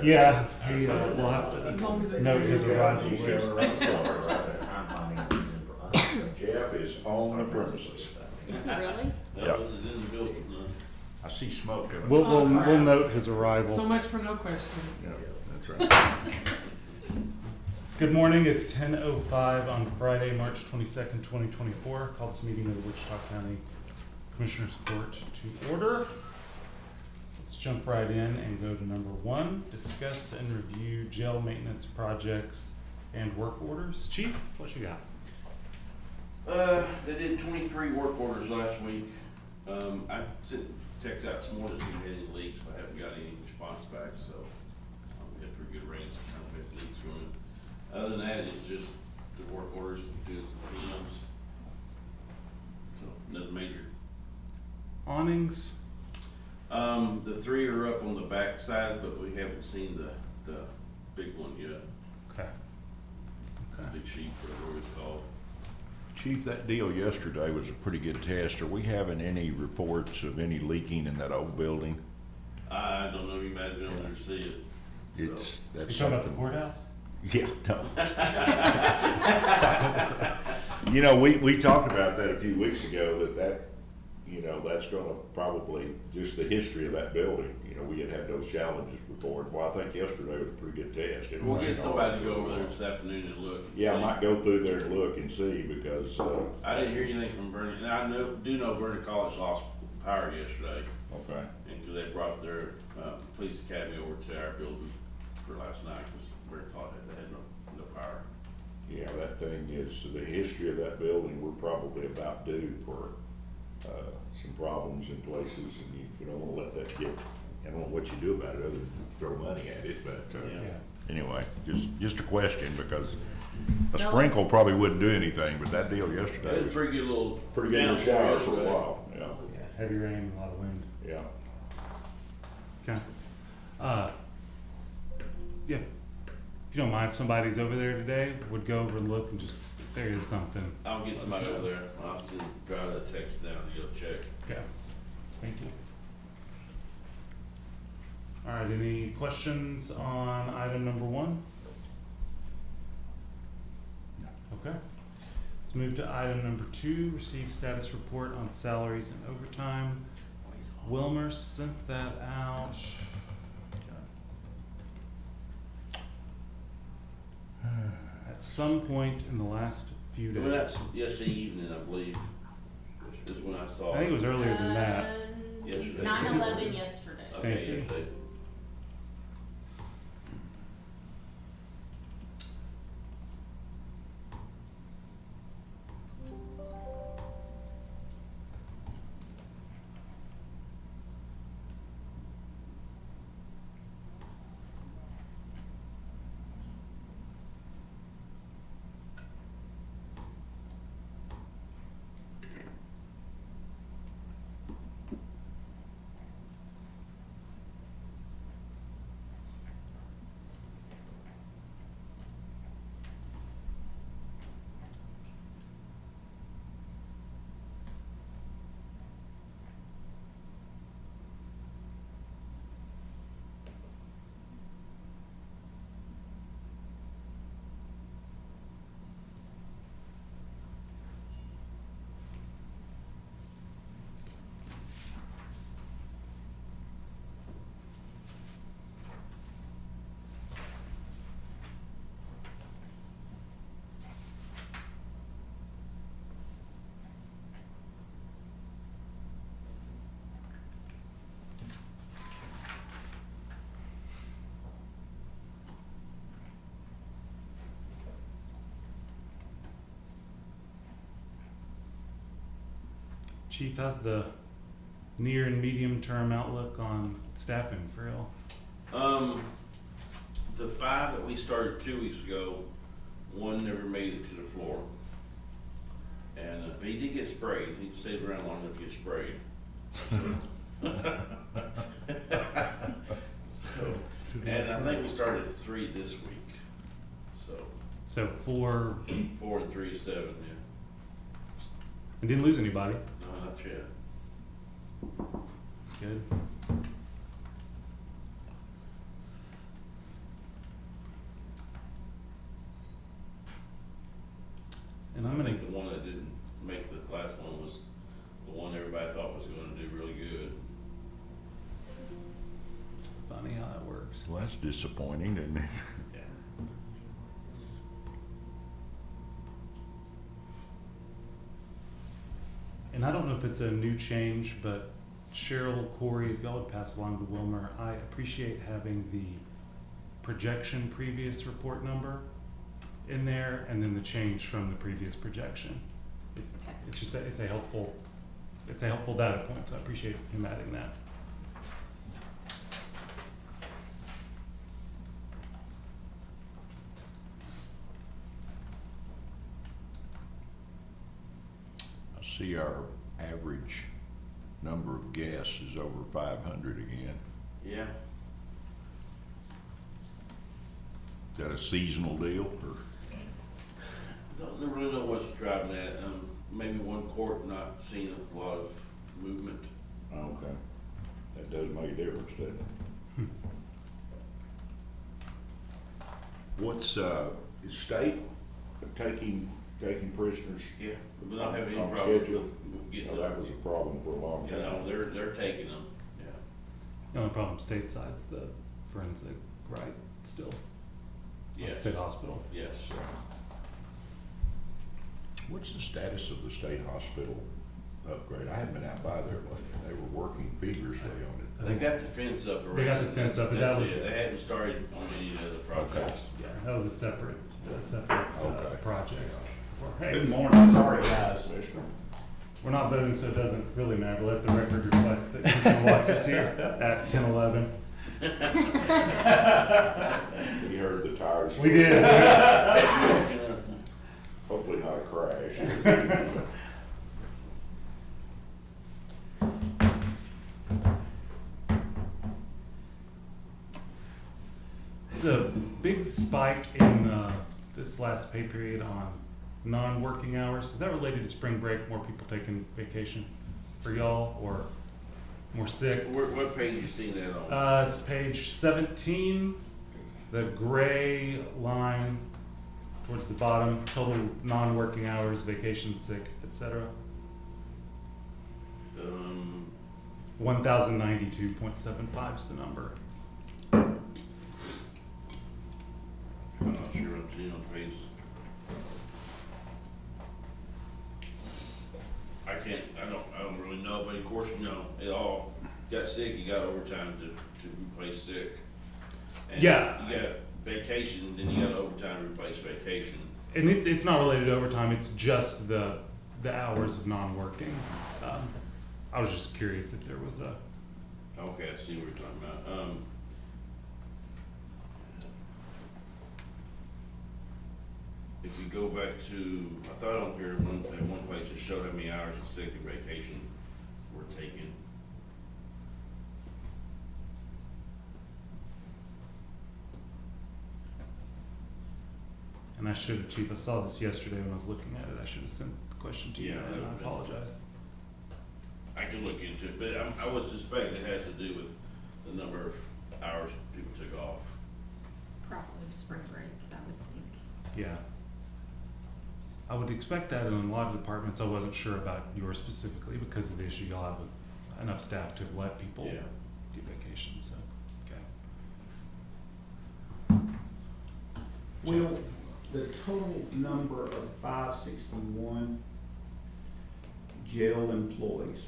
Yeah, we'll have As long as to it's- note his arrival. He's coming around the corner right there. Jeff is on the premises. Is he really? Elvis is in the building, I see smoke coming. We'll crap. note his So arrival. much for no questions. Yeah, that's right. Good morning, it's 10:05 on Friday, March 22nd, 2024. Call this meeting of the Wichita County Commissioners Court to order. Let's jump right in and go to number one, discuss and review jail maintenance projects and work orders. Chief, what you got? They did 23 work orders last week. I sent texts out some more to see if we had any leaks, but I haven't got any response back, so we had pretty good rains to kind of get leaks running. Other than that, it's just the work orders, doing some cleanups. So, nothing major. Awnings, The three are up on the back side, but we haven't seen the big one yet. okay. Okay. Big sheet, whatever it's called. Chief, that deal yesterday was a pretty good test. Are we having any reports of any leaking in that old building? I don't know if you guys been over there to see it. It's, You that's talking about the something. courthouse? Yeah, no. You know, we talked about that a few weeks ago, that's gonna probably, just the history of that building, we had those challenges before. Well, I think yesterday was a pretty good test. It We'll get rained somebody all to go over there day. this afternoon and look. And Yeah, I see. might go through there and look and see, because, I didn't hear anything from Vernon, and I do know Vernon College lost power yesterday, okay, and because they brought their, police academy over to our building for last night, because Vernon College had no power. yeah, that thing is, the history of that building, we're probably about due for, some problems in places, and you don't wanna let that get, I don't know what you do about it, other than throw money at it, but, Yeah. anyway, just a question, because a So- sprinkle probably wouldn't do anything, but that deal It yesterday was a was pretty good little. pretty good little shower for a while, yeah, Heavy rain, a lot of wind. yeah. Okay. Yeah, if you don't mind, if somebody's over there today, would go over and look and just, there is something. I'll get somebody over there, I'll send, drive that text down and go check. Okay, thank you. All right, any questions on item number one? No. Okay. Let's move to item number two, receive status report on salaries and overtime. Wilmer sent that out. At some point in the last few Well, days. that's yesterday evening, I believe, is when I saw I think it was earlier than that. Yesterday. 9/11 yesterday. Thank Okay, you. yesterday. Chief, how's the near and medium term outlook on staffing for y'all? The 5 that we started 2 weeks ago, one never made it to the floor. And he did get sprayed, he stayed around long enough to get sprayed. So, and I think we started 3 this week, so So 4, 4 and 3 is 7, yeah. and didn't lose anybody. No, not yet. That's good. Well, that's disappointing, isn't it? Yeah. And I don't know if it's a new change, but Cheryl, Corey, if y'all would pass along to Wilmer, I appreciate having the projection previous report number in there and then the change from the previous projection. It's just that it's a helpful data point, so I appreciate him adding that. I see our average number of guests is over 500 again. Yeah. Is that a seasonal deal, or? Don't really know what's driving that. Maybe one court not seeing a lot of movement. Okay. That does make a difference, doesn't it? What's, is state taking prisoners? Yeah, but not having any On problem schedule? with getting Well, that was a problem for a long You know, time. they're taking them, yeah. The only problem stateside's the forensic, right, still, Yes. state hospital. Yes. What's the status of the state hospital upgrade? I haven't been out by there lately. They were working feverishly on it. I They think got the fence up around. They got the fence up, but that That's was- it. They hadn't started on any other projects. Yeah, that was a separate Okay. project. Hey, Good morning, sorry guys. we're not voting, so it doesn't really matter. Let the record reflect that Commissioner Watts is here at 10:11. You heard the tires. We did. Hopefully not a crash. There's a big spike in this last pay period on non-working hours. Is that related to spring break, more people taking vacation for y'all, or more sick? What page you seeing that on? It's page 17, the gray line towards the bottom, total non-working hours, vacation, sick, etc. 1,092.75 is the number. I'm not sure what I'm seeing on the page. I don't really know, but of course, you know, it all got sick, you got overtime to replace sick. And Yeah. you got vacation, then you got overtime to replace vacation. And it's not related to overtime, it's just the hours of non-working. I was just curious if there was a, Okay, I see what you're talking about. If you go back to, I thought on here, one place it showed how many hours of sick and vacation were taken. and I should have, Chief, I saw this yesterday when I was looking at it, I should have sent the question to you, Yeah, and I that would've been- apologize. I can look into it, but I would suspect it has to do with the number of hours people took off. Probably spring break, I would think. Yeah. I would expect that in a lot of departments. I wasn't sure about yours specifically because of the issue y'all have with enough staff to let people Yeah. do vacation, so, okay. Will, the total number of 561 jail employees,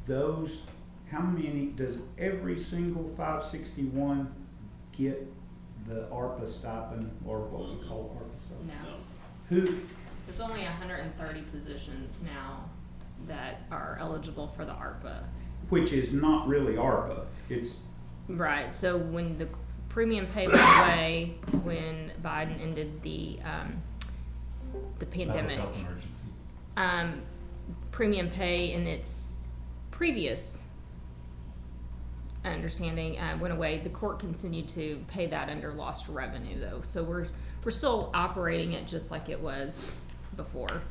those, how many, does every single 561 get the ARPA stipend, or what we call ARPA stipend? No, Who, there's only 130 positions now that are eligible for the ARPA. which is not really ARPA, it's, Right, so when the premium pay went away, when Biden ended the pandemic, Health emergency. premium pay in its previous understanding went away. The court continued to pay that under lost revenue though, so we're still operating it just like it was before,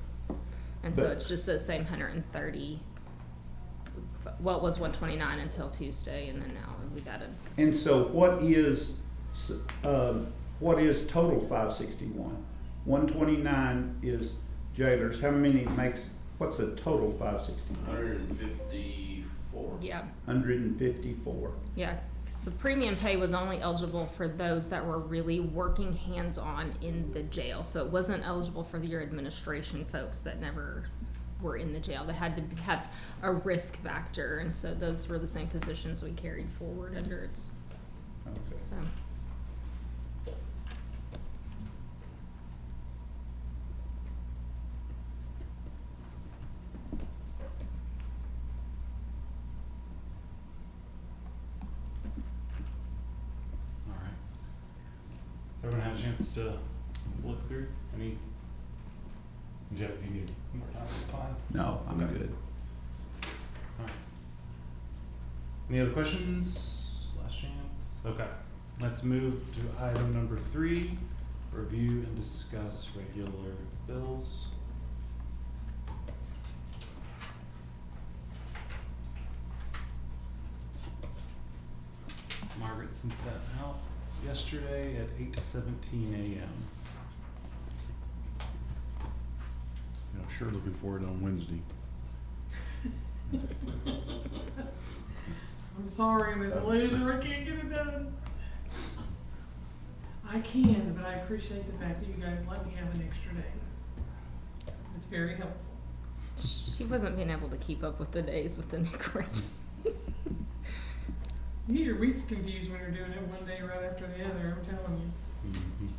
and so But- it's just those same 130. Well, it was 129 until Tuesday, and then now we've added. and so what is total 561? 129 is jailers, how many makes, what's a total 561? 154 Yeah, 154. yeah, 'cause the premium pay was only eligible for those that were really working hands-on in the jail. So it wasn't eligible for your administration folks that never were in the jail. They had to have a risk factor, and so those were the same positions we carried forward under its, Okay. so. All right. Everyone had a chance to look through? Any? Jeff, if you need more time, it's fine. No, I'm Okay. good. All right. Any other questions? Last chance? Okay. Let's move to item number 3, review and discuss regular bills. Margaret sent that out yesterday at 8:17 a.m. Yeah, sure looking forward on Wednesday. I'm sorry, I'm as a loser, I can't get it done. I can, but I appreciate the fact that you guys let me have an extra day. It's very helpful. She wasn't being able to keep up with the days with the new correction. You get your weeks confused when you're doing it one day right after the other, I'm telling you. Mhm.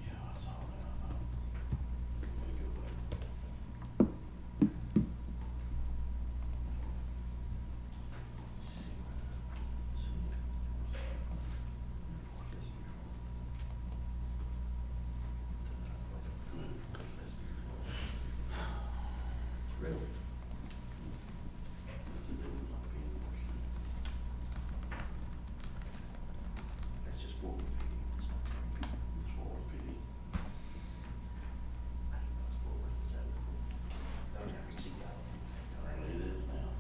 Yeah, I saw that. Really? That's just Fort Worth PD. It's Fort Worth PD. I didn't know it's Fort Worth, is that it is now.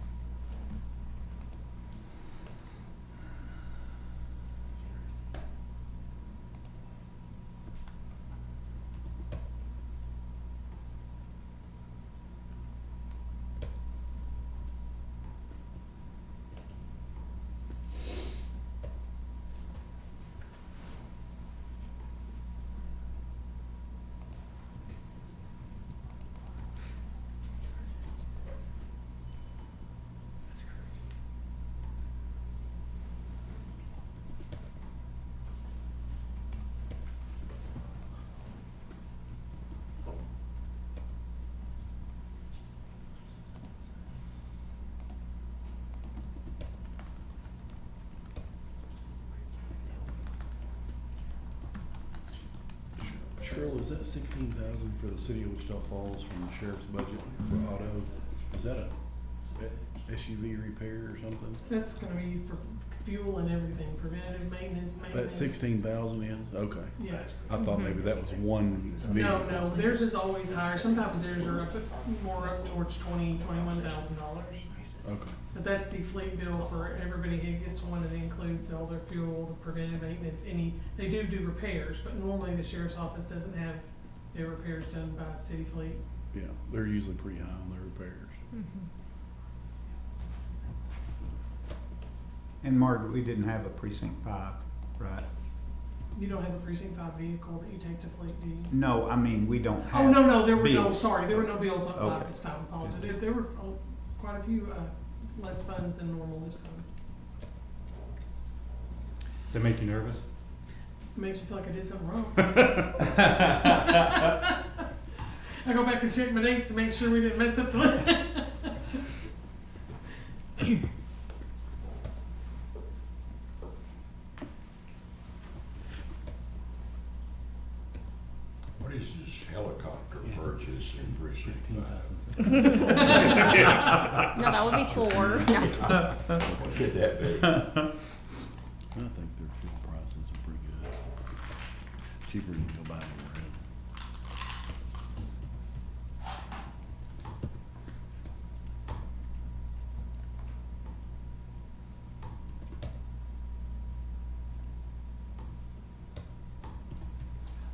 Cheryl, is that 16,000 for the city of Wichita Falls from the sheriff's budget for auto? Is that a SUV repair or something? That's gonna be for fuel and everything, preventative maintenance. That 16,000 is? Okay. Yeah. I thought maybe that was one vehicle. No, theirs is always higher. Sometimes theirs are more up towards $21,000. Okay. But that's the fleet bill for everybody who gets one, and it includes all their fuel, the preventive maintenance, they do repairs, but normally the sheriff's office doesn't have their repairs done by the city fleet. Yeah, they're usually pretty high on their repairs. And Margaret, we didn't have a precinct 5, right? You don't have a precinct 5 vehicle that you take to fleet, do you? No, I mean, we don't have. Oh, no, there were no, bills. sorry, there were no bills up Okay. this time, apologies. There were quite a few, less funds than normal this time. That make you nervous? It makes me feel like I did something wrong. I go back and check my dates to make sure we didn't mess up the list. What is this helicopter purchase in precinct 5? 15,000. No, that would be 4. What could that be? Nothing. think their fuel prices are pretty good. Cheaper than go buy anywhere else.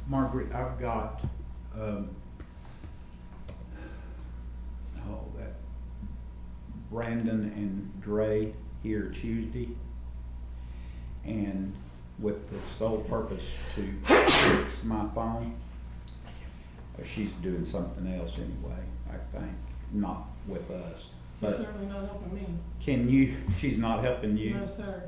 Margaret, I've got, that Brandon and Dre here Tuesday. And with the sole purpose to fix my phone. She's doing something else anyway, I think, not with us. She's But certainly not helping me. she's not helping you? No, sir.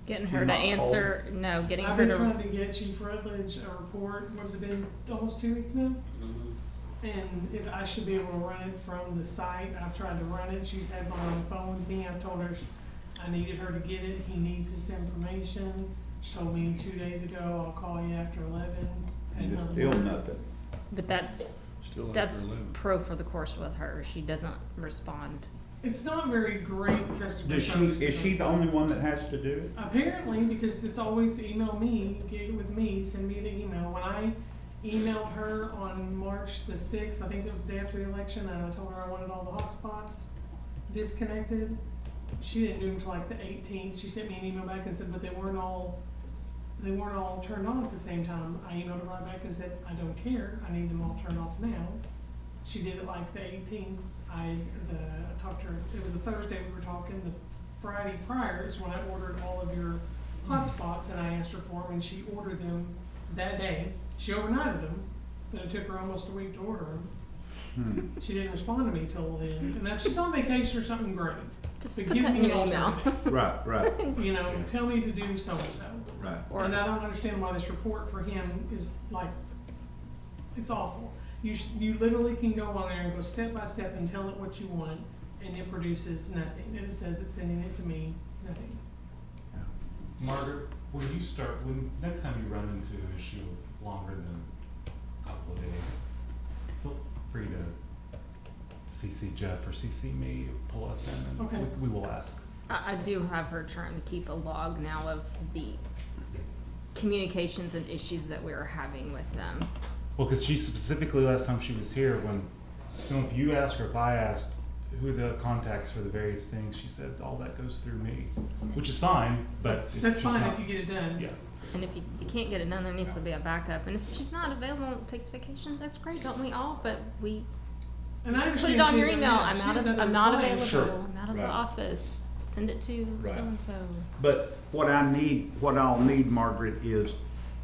Getting She's her to not answer, no, getting I've her been to, trying to get Chief Rutledge a report, what has it been, almost 2 weeks now? And if I should be able to run it from the site, I've tried to run it, she's had mine on the phone with me, I've told her I needed her to get it, he needs this information. She told me 2 days ago, I'll call you after 11. And And still nothing. but that's Still after That's 11. pro for the course with her. She doesn't respond. It's not very great customer Does service. is she the only one that has to do it? Apparently, because it's always email me, get it with me, send me the email. When I emailed her on March the 6th, I think it was the day after the election, and I told her I wanted all the hotspots disconnected. She didn't do them until like the 18th. She sent me an email back and said, but they weren't all turned on at the same time. I emailed her right back and said, I don't care. I need them all turned off now. She did it like the 18th. I talked to her, it was a Thursday we were talking, the Friday prior is when I ordered all of your hotspots and I asked her for them and she ordered them that day. She overnighted them, but it took her almost a week to order them. She didn't respond to me till then. And if she's on vacation or something, great. Just But put give that me in an your email. alternative. Right. You know, tell me to do so-and-so. Right. Or And I don't understand why this report for him is like, it's awful. You literally can go on there and go step by step and tell it what you want, and it produces nothing. And it says it's sending it to me, nothing. Margaret, when next time you run into an issue of longer than a couple of days, feel free to CC Jeff or CC me, pull us in, and Okay. we will ask. I do have her trying to keep a log now of the communications and issues that we are having with them. Well, because she specifically, last time she was here, when, if you ask or if I asked who the contacts for the various things, she said all that goes through me, which is fine, but if That's she's fine not- if you get it done. Yeah. And if you can't get it done, there needs to be a backup. And if she's not available and takes vacation, that's great, don't we all? But we And I just put understand it on your she's email. other- I'm she not has other I'm not clients. available. Sure. I'm out of Right. the office. Send it to Right. so and so. But what I'll need, Margaret, is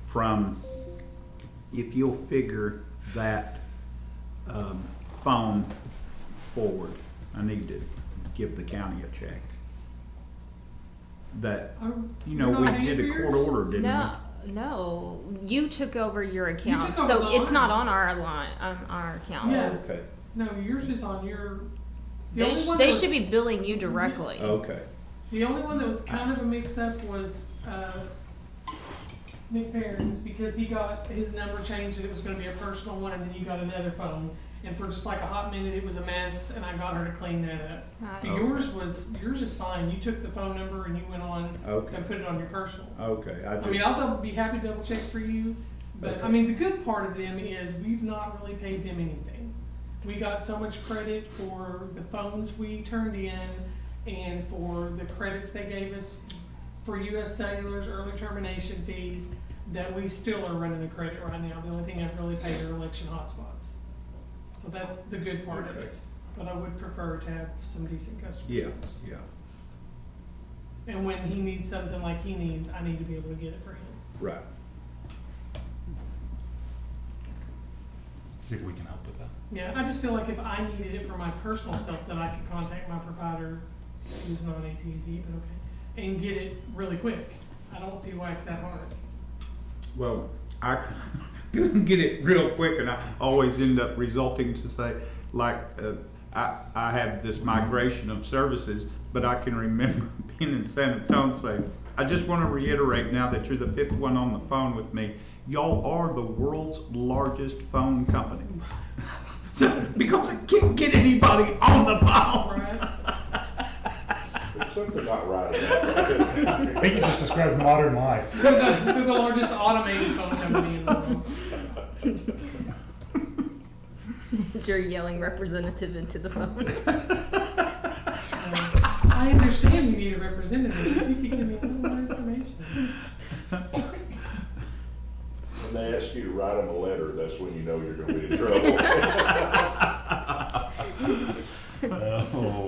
from, if you'll figure that phone forward, I need to give the county a check. That, we not paying did a for court yours? order, didn't we? No, you took over your account, took over so it's mine. not on our line, on our account. Yeah. Okay, No, yours is on your. The They, only one they that was- should be billing you directly. okay. The only one that was kind of a mix-up was, Nick Perrins, because he got his number changed and it was gonna be a personal one, and then you got another phone. And for just like a hot minute, it was a mess, and I got her to clean that up. Right. But yours is fine. You took the phone number and you went on Okay. and put it on your personal. Okay, I mean, I'll be happy to double check for you, but, I Okay. mean, the good part of them is we've not really paid them anything. We got so much credit for the phones we turned in and for the credits they gave us for US Cellular's early termination fees that we still are running the credit right now. The only thing I've really paid are election hotspots. So that's the good part of Okay. it, but I would prefer to have some decent customer Yeah, service. yeah, And when he needs something like he needs, I need to be able to get it for him. right. See if we can help with that. Yeah, I just feel like if I needed it for my personal self, that I could contact my provider, who's not AT&T, but okay, and get it really quick. I don't see why it's that hard. Well, I couldn't get it real quick, and I always end up resulting to say, like, I have this migration of services, but I can remember being in San Antonio saying, I just want to reiterate now that you're the fifth one on the phone with me, y'all are the world's largest phone company. So, because I can't get anybody on the phone. Right? Something not right about that. I think you just described modern life. They're the largest automated phone company in the world. You're yelling representative into the phone. I understand you need a representative, if you could give me a little more information. When they ask you to write them a letter, that's when you know you're gonna be in trouble.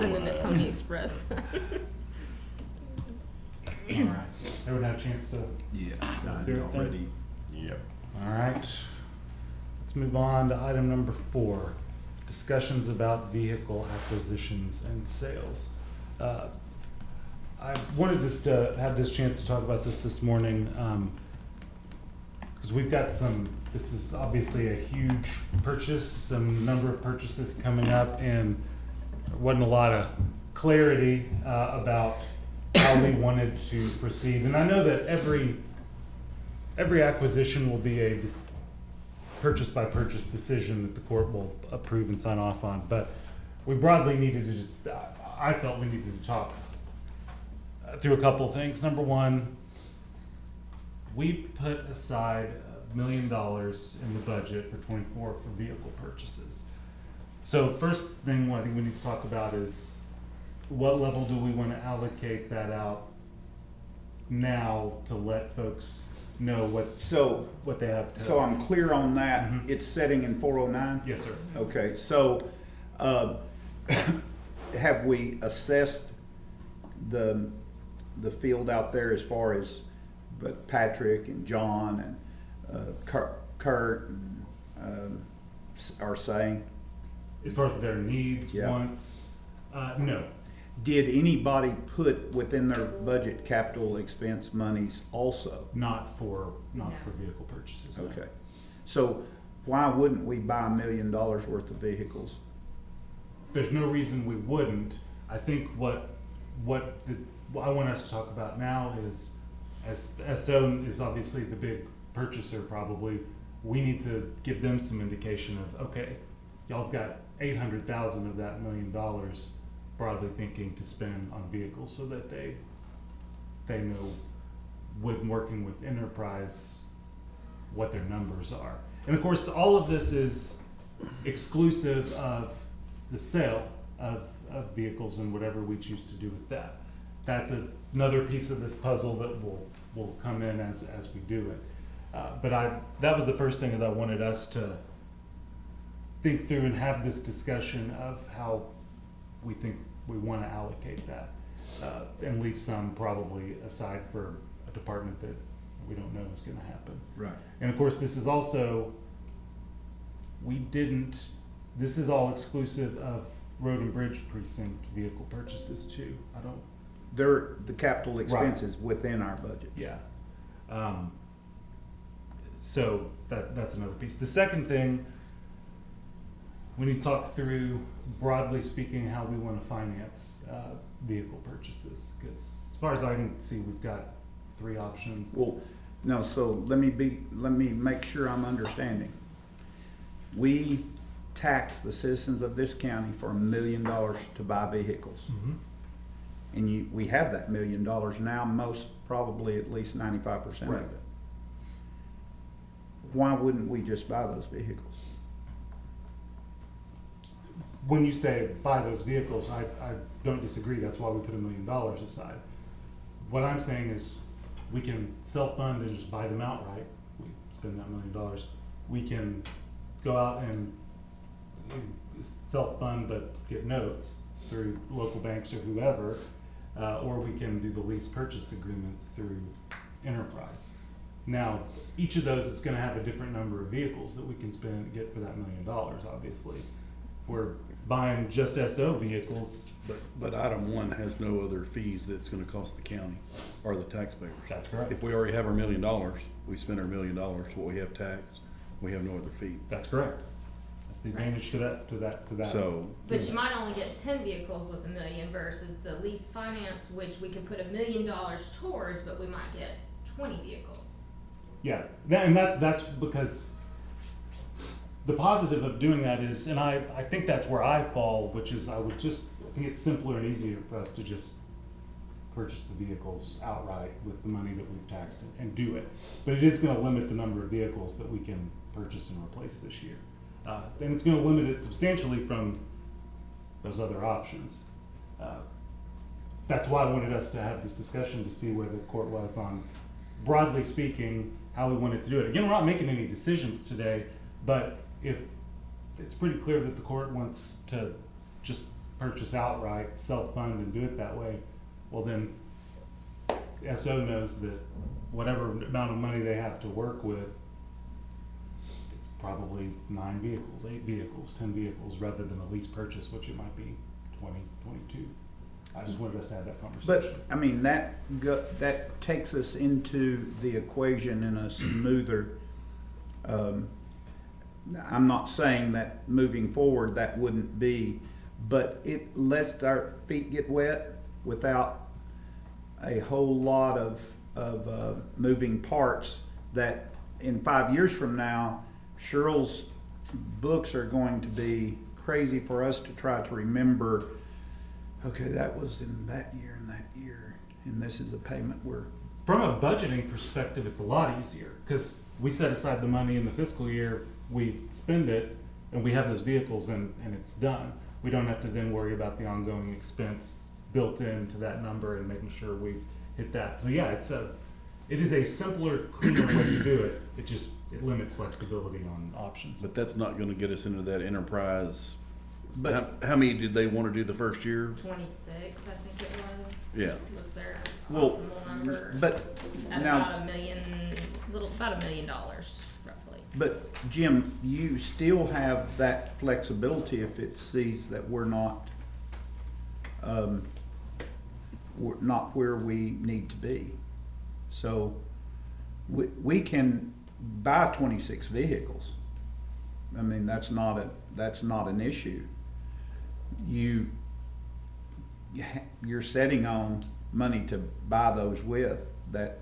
Sending it Pony Express. All right. Everyone have a chance to. Yeah, I already. Yep. All right. Let's move on to item number 4, discussions about vehicle acquisitions and sales. I wanted just to have this chance to talk about this morning, because we've got this is obviously a huge purchase, some number of purchases coming up, and there wasn't a lot of clarity about how we wanted to proceed. And I know that every acquisition will be a purchase by purchase decision that the court will approve and sign off on, but we broadly needed to I felt we needed to talk through a couple of things. Number one, we put aside $1 million in the budget for '24 for vehicle purchases. So first thing I think we need to talk about is what level do we want to allocate that out now to let folks know what they have to. So I'm clear on that. Mhm. It's setting in 409? Yes, sir. Okay, so, have we assessed the field out there as far as but Patrick and John and Kurt and, are saying? As far as their needs, Yeah. wants, no. Did anybody put within their budget capital expense monies also? Not for No. vehicle purchases. no. Okay, so why wouldn't we buy $1 million worth of vehicles? There's no reason we wouldn't. I think what I want us to talk about now is, as SO is obviously the big purchaser probably, we need to give them some indication of, okay, y'all have got 800,000 of that $1 million broadly thinking to spend on vehicles, so that they know, with working with enterprise, what their numbers are. And of course, all of this is exclusive of the sale of vehicles and whatever we choose to do with that. That's another piece of this puzzle that will come in as we do it. But that was the first thing, is I wanted us to think through and have this discussion of how we think we want to allocate that, and leave some probably aside for a department that we don't know is going to happen. Right. And of course, this is also, this is all exclusive of road and bridge precinct vehicle purchases too. They're the capital expenses within our budget. Yeah. So that's another piece. The second thing, we need to talk through, broadly speaking, how we want to finance vehicle purchases. Because as far as I can see, we've got 3 options. Well, no, so let me make sure I'm understanding. We tax the citizens of this county for $1 million to buy vehicles. Mhm. And we have that $1 million now, most probably at least 95% of Right. it. Why wouldn't we just buy those vehicles? When you say buy those vehicles, I don't disagree. That's why we put $1 million aside. What I'm saying is, we can self-fund and just buy them outright. We spend that $1 million. We can go out and self-fund but get notes through local banks or whoever, or we can do the lease purchase agreements through enterprise. Now, each of those is going to have a different number of vehicles that we can get for that $1 million, obviously. If we're buying just SO vehicles, But item 1 has no other fees that's gonna cost the county or the taxpayers. that's correct. If we already have our $1 million, we spend our $1 million, what we have taxed, we have no other fee. That's correct. That's the advantage to that. So, But you might only get 10 vehicles with $1 million versus the lease finance, which we could put $1 million towards, but we might get 20 vehicles. Yeah, that's because the positive of doing that is, and I think that's where I fall, which is I think it's simpler and easier for us to just purchase the vehicles outright with the money that we've taxed and do it. But it is gonna limit the number of vehicles that we can purchase and replace this year. And it's gonna limit it substantially from those other options. That's why I wanted us to have this discussion to see where the court was on, broadly speaking, how we wanted to do it. Again, we're not making any decisions today, but if it's pretty clear that the court wants to just purchase outright, self-fund and do it that way, well then, SO knows that whatever amount of money they have to work with, it's probably 9 vehicles, 8 vehicles, 10 vehicles, rather than a lease purchase, which it might be 20, 22. I just wanted us to have that conversation. But, I mean, that takes us into the equation in a smoother, I'm not saying that moving forward that wouldn't be, but it lets our feet get wet without a whole lot of moving parts that in 5 years from now, Cheryl's books are going to be crazy for us to try to remember, okay, that was in that year and that year, and this is a payment we're. From a budgeting perspective, it's a lot easier because we set aside the money in the fiscal year, we spend it, and we have those vehicles and it's done. We don't have to then worry about the ongoing expense built into that number and making sure we've hit that. So yeah, it is a simpler, cleaner way to do it. It limits flexibility on options. But that's not gonna get us into that enterprise. But How many did they wanna do the first year? 26, I think it was. Yeah. Was their Well, optimal number. but At now, about $1 million, roughly. but Jim, you still have that flexibility if it sees that we're not where we need to be. So we can buy 26 vehicles. I mean, that's not an issue. You're setting on money to buy those with that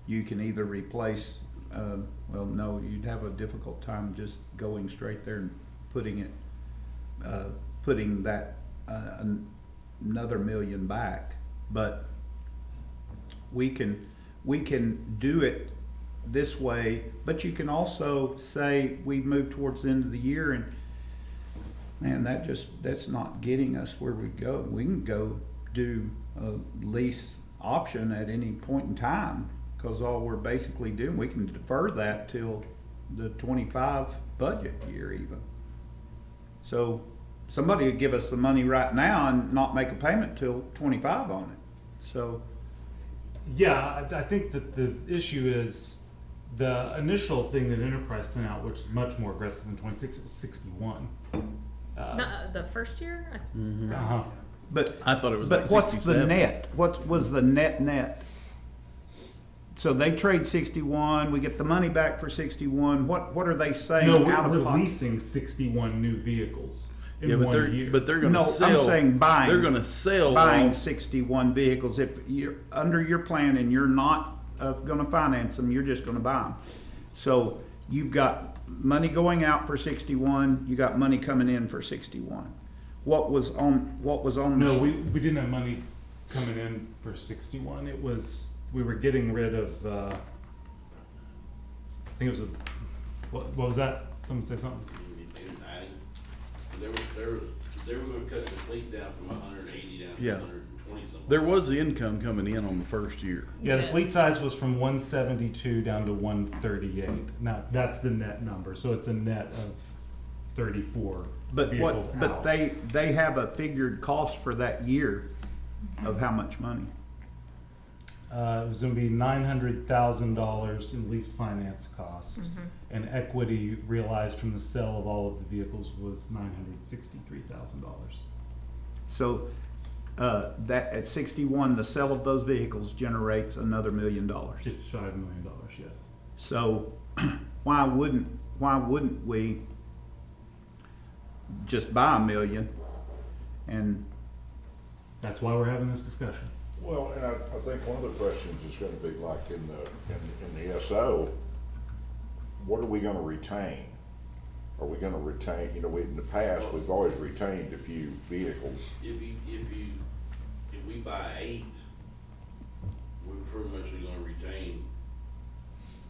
you can either replace, well, no, you'd have a difficult time just going straight there and putting that another million back. But we can do it this way, but you can also say we move towards the end of the year and man, that's not getting us where we go. We can go do a lease option at any point in time, because all we're basically doing, we can defer that till the 25 budget year even. So somebody would give us the money right now and not make a payment till 25 on it. So Yeah, I think that the issue is the initial thing that Enterprise sent out, which is much more aggressive than 26, it was 61. No, the first year? Uh-huh. But I thought it was like but what's 67. the net? What was the net? So they trade 61. We get the money back for 61. What are they saying? No, out we're of pocket? leasing 61 new vehicles in Yeah, but 1 year. they're gonna No, sell. I'm saying buying. They're gonna sell Buying off. 61 vehicles. If you're under your plan and you're not going to finance them, you're just going to buy them. So you've got money going out for 61. You got money coming in for 61. What was on? No, the we didn't have money coming in for 61. It was, we were getting rid of, I think it was what was that? Someone say something? Maybe 90. They were gonna cut the fleet down from 180 down to Yeah. 120 something. There was the income coming in on the first year. Yeah, the fleet Yes. size was from 172 down to 138. Now, that's the net number, so it's a net of 34 But vehicles what? But out. they have a figured cost for that year of how much money? It was gonna be $900,000 in lease finance costs, and equity realized from the sale of all of the vehicles was $963,000. So that at 61, the sale of those vehicles generates another $1 million. Just shy of $1 million, yes. So why wouldn't we just buy $1 million? And That's why we're having this discussion. Well, and I think one of the questions is gonna be like in the SO, what are we gonna retain? Are we gonna retain, in the past, we've always retained a few vehicles. If we buy 8, we're pretty much gonna retain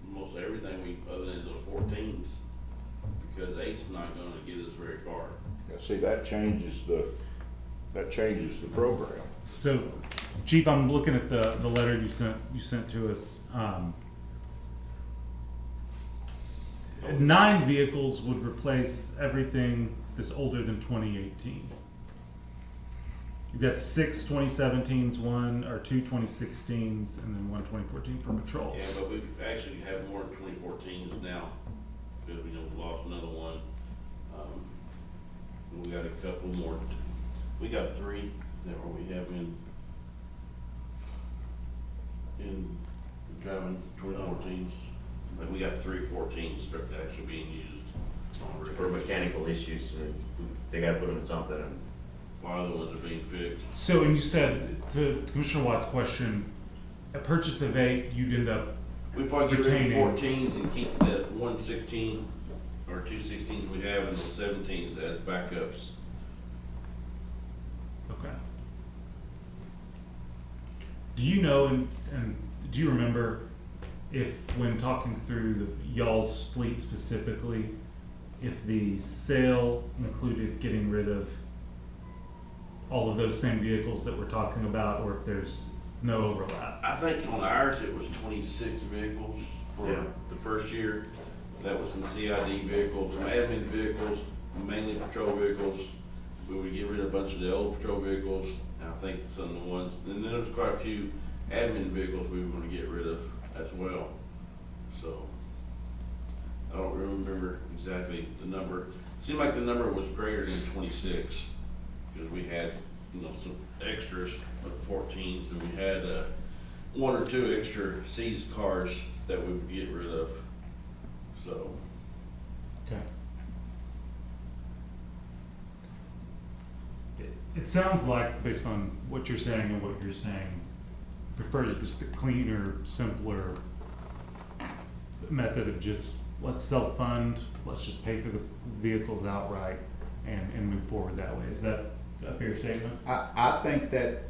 most everything other than those 14s, because 8's not gonna get us very far. Yeah, see, that changes the program. So, Chief, I'm looking at the letter you sent to us. 9 vehicles would replace everything that's older than 2018. You've got 6 2017s, 2 2016s, and then 1 2014 for patrol. Yeah, but we actually have more than 2014s now, because we lost another one. We got a couple more. We got 3 that we have in driving 2014s, but we got 3 14s that are actually being used on For regular. mechanical issues, they gotta put them in something, and While other ones are being fixed. So, and you said, to Commissioner Watt's question, a purchase of 8, you'd end up, We probably get rid of Retaining. 14s and keep the 116 or 2 16s we have and those 17s as backups. okay. Do you know, and do you remember if, when talking through y'all's fleet specifically, if the sale included getting rid of all of those same vehicles that we're talking about, or if there's no overlap? I think on ours, it was 26 vehicles for Yeah. the first year. That was some CID vehicles, some admin vehicles, mainly patrol vehicles. We would get rid of a bunch of the old patrol vehicles, and I think some of the ones, and then there was quite a few admin vehicles we were gonna get rid of as well. So, I don't remember exactly the number. Seemed like the number was greater than 26, because we had, some extras of 14s, and we had 1 or 2 extra seized cars that we would get rid of. So, Okay. It sounds like, based on what you're saying and what you're saying, prefer just a cleaner, simpler method of just, let's self-fund, let's just pay for the vehicles outright and move forward that way. Is that a fair statement? I think that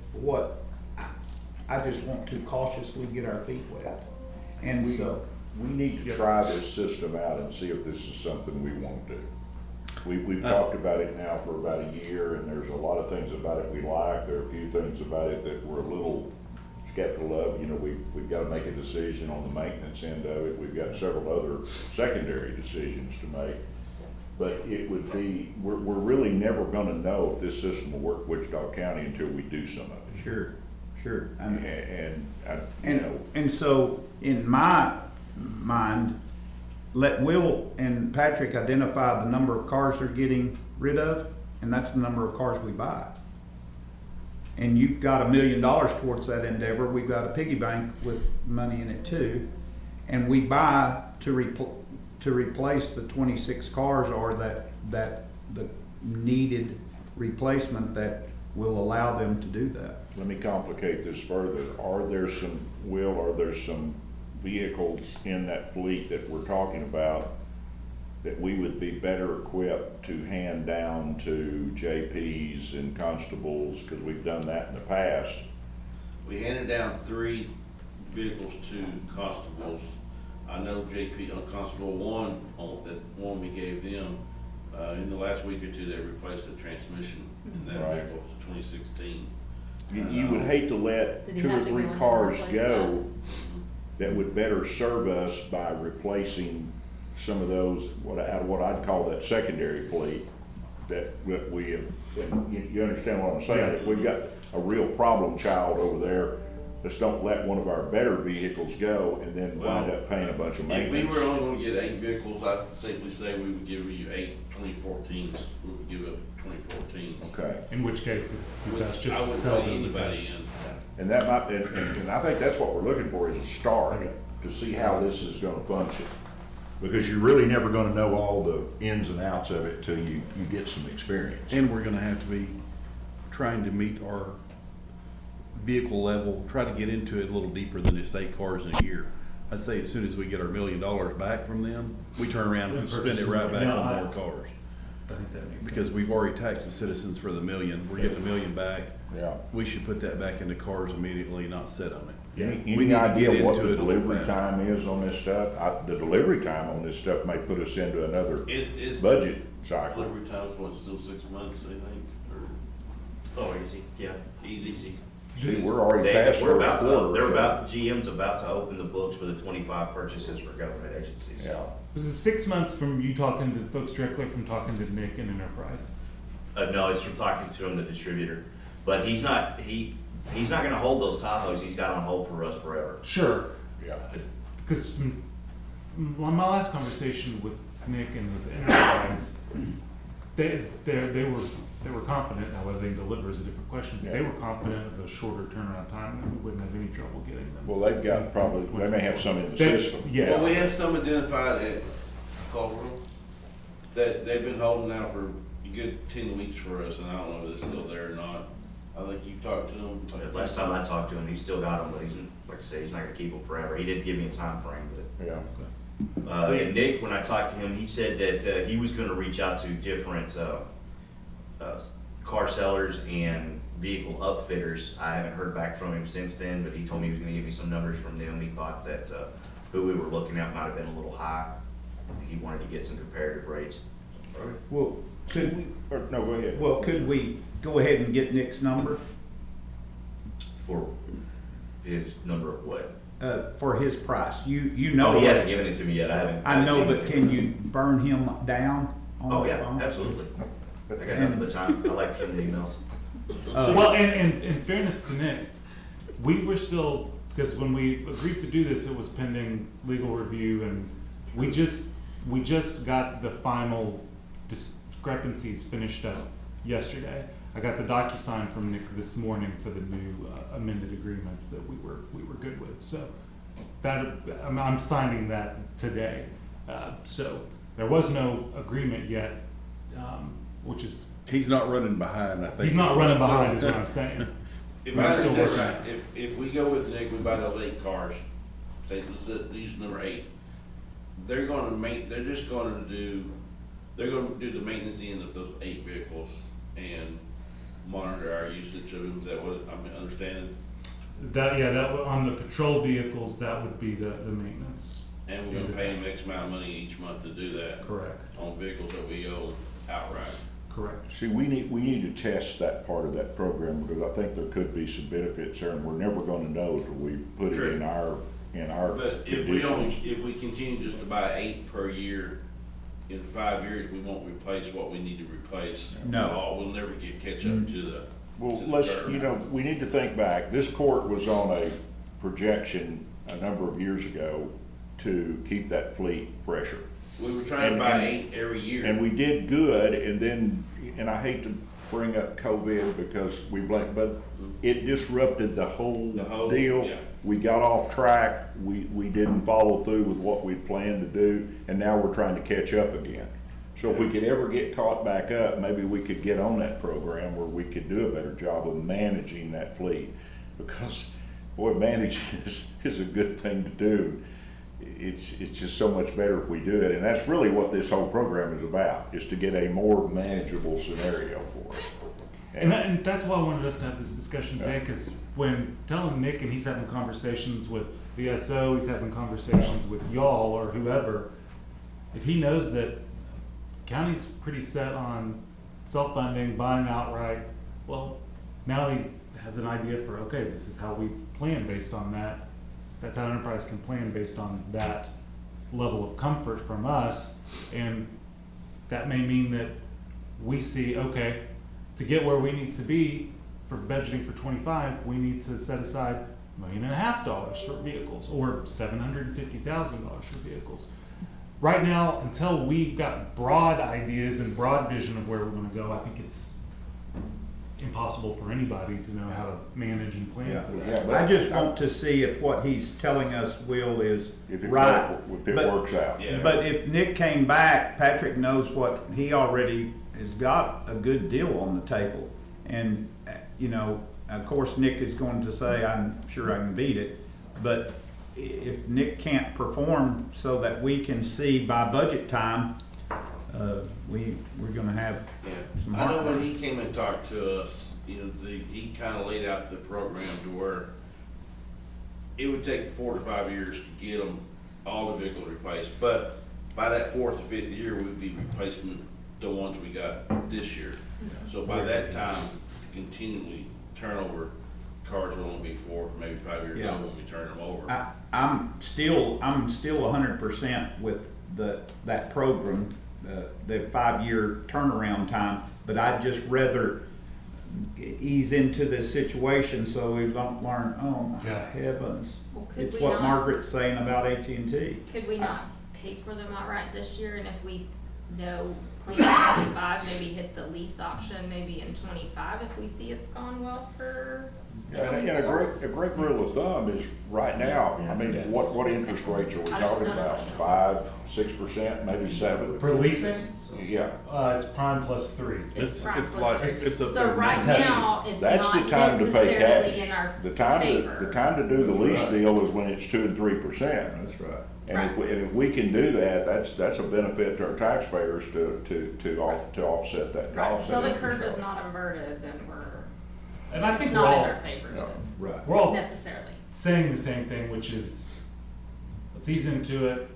I just want to cautiously get our feet wet. And so, We need to try this system out and see if this is something we want to do. We've talked about it now for about a year, and there's a lot of things about it we like. There are a few things about it that we're a little skeptical of. We've got to make a decision on the maintenance end of it. We've got several other secondary decisions to make. But it would be, we're really never gonna know if this system will work Wichita County until we do some of it. sure. And So, in my mind, let Will and Patrick identify the number of cars they're getting rid of, and that's the number of cars we buy. And you've got $1 million towards that endeavor, we've got a piggy bank with money in it too. And we buy to replace the 26 cars, or the needed replacement that will allow them to do that. let me complicate this further. Are there some vehicles in that fleet that we're talking about that we would be better equipped to hand down to JPs and constables, because we've done that in the past? we handed down 3 vehicles to constables. I know JP, Constable 1, that one we gave them, in the last week or 2, they replaced the transmission in that Right. vehicle. It's a 2016. You would hate to let Did he 2 or have to 3 go in and cars replace go that would better serve us by replacing some of those, what I'd call that secondary fleet that we have. And you understand what I'm saying? If we've got a real problem child over there, just don't let one of our better vehicles go and then wind up paying a bunch of If we maintenance. were only gonna get 8 vehicles, I'd safely say we would give you 8 2014s. We would give up 2014s. Okay, In which case, Which that's just I to wouldn't sell put them. anybody because- in. and that might, and I think that's what we're looking for, is a start, to see how this is gonna function. Because you're really never gonna know all the ins and outs of it till you get some experience. And we're gonna have to be trying to meet our vehicle level, try to get into it a little deeper than just 8 cars in a year. I'd say as soon as we get our $1 million back from them, we turn around and spend it right back No, on more cars. I think that makes sense. Because we've already taxed the citizens for the $1 million, we're getting $1 million back. Yeah. We should put that back into cars immediately, not sit on it. Any We need to idea get what into the it a little delivery faster. time is on this stuff? The delivery time on this stuff may put us into another It's budget cycle. delivery time's what, still 6 months, I think, Oh, easy, yeah. or easy. See, we're already past We're first about quarter. to, they're so- about, GM's about to open the books for the 25 purchases for government agencies. Yeah. Was it 6 months from you talking to the folks directly, or from talking to Nick and Enterprise? No, it's from talking to him, the distributor, but he's not gonna hold those Tahoes he's got on hold for us forever. Sure, Yeah. because my last conversation with Nick and with Enterprise, they were confident. Now whether they can deliver is a different question. But they Yeah. were confident of a shorter turnaround time, and we wouldn't have any trouble getting them. Well, they've got probably, they may have some in the They- system. yeah. Well, we have some identified at Culverville that they've been holding out for a good 10 weeks for us, and I don't know if it's still there or not. I think you've talked to them. Last time I talked to him, he still got them, but he's, like I say, he's not gonna keep them forever. He didn't give me a time frame, but. Yeah. And Nick, when I talked to him, he said that he was gonna reach out to different car sellers and vehicle upfitters. I haven't heard back from him since then, but he told me he was gonna give me some numbers from them. He thought that who we were looking at might have been a little high. He wanted to get some comparative rates. Well, could, No, go ahead. well, could we go ahead and get Nick's number, For his number of what? for his price? You know. Oh, he hasn't given it to me yet. I haven't. I know, seen but it. can you burn him down on Oh, the yeah, phone? absolutely. I got nothing but time. I like sending emails. Well, and in fairness to Nick, we were still, because when we agreed to do this, it was pending legal review, and we just got the final discrepancies finished up yesterday. I got the DocuSign from Nick this morning for the new amended agreements that we were good with. So that I'm signing that today. So there was no agreement yet, which is He's not running behind, I think. he's not running behind, is what I'm saying. If We're I still understand working. right, if we go with Nick, we buy those 8 cars, say, let's use number 8. They're just gonna do the maintenance end of those 8 vehicles and monitor our usage of them. Is that what I'm understanding? That on the patrol vehicles, that would be the maintenance. And we're gonna pay them X amount of money each month to do that Correct. on vehicles that we own outright. Correct. See, we need to test that part of that program, because I think there could be some benefits there, and we're never gonna know till we put it True. in our But conditions. if we continue just to buy 8 per year, in 5 years, we won't replace what we need to replace. No. We'll never catch up to the. Well, to the let's, curve. we need to think back. This court was on a projection a number of years ago to keep that fleet fresher. We were trying to buy 8 every year. And we did good, and then, and I hate to bring up COVID because we blame, but it disrupted the whole The whole- deal. yeah. We got off track, we didn't follow through with what we'd planned to do, and now we're trying to catch up again. So if we could ever get caught back up, maybe we could get on that program where we could do a better job of managing that fleet. Because, boy, managing is a good thing to do. It's just so much better if we do it, and that's really what this whole program is about, is to get a more manageable scenario for us. And that's why I wanted us to have this discussion today, because when telling Nick, and he's having conversations with the SO, he's having conversations with y'all or whoever, if he knows that county's pretty set on self-funding, buying outright, well, now he has an idea for, okay, this is how we plan based on that. That's how Enterprise can plan based on that level of comfort from us. And that may mean that we see, okay, to get where we need to be for budgeting for 25, we need to set aside $1.5 million for vehicles or $750,000 for vehicles. Right now, until we've got broad ideas and broad vision of where we're going to go, I think it's impossible for anybody to know how to manage and plan for that. Yeah, but I just want to see if what he's telling us, Will, is If it right. if it But- works out. Yeah. But if Nick came back, Patrick knows what, he already has got a good deal on the table. And, you know, of course, Nick is going to say, I'm sure I can beat it. But if Nick can't perform so that we can see by budget time, we're gonna have some I know when heartburn. he came and talked to us, he kind of laid out the program to where it would take 4 to 5 years to get them, all the vehicles replaced, but by that 4th or 5th year, we'd be replacing the ones we got this year. So by that time, continually turn over cars will only be 4, maybe 5 years Yeah. old when we turn them over. I'm still 100% with that program, the 5-year turnaround time, but I'd just rather ease into this situation so we don't learn, oh my Yeah. heavens. Well, could It's we what not- Margaret's saying about AT&T. Could we not pay for them outright this year, and if we know plan 25, maybe hit the lease option maybe in 25 if we see it's gone well for Yeah, and a 24? great rule of thumb is right now, I mean, Yes. what interest rates are we I just talking don't know. about? 5, 6%, maybe 7? For leasing, Yeah, it's prime plus 3. It's prime it's plus like, three. it's up So there. right It's heavy. now, it's that's the not time to pay necessarily in cash. our The favor. time to do the lease deal is when it's 2 and 3%. That's right. And if we can do that, that's a benefit to our taxpayers to offset that Right, cost. until the and curve interest is rate. not inverted, then And I it's think we're not in all, our favor Yeah. Right. we're all necessarily. saying the same thing, which is, let's ease into it,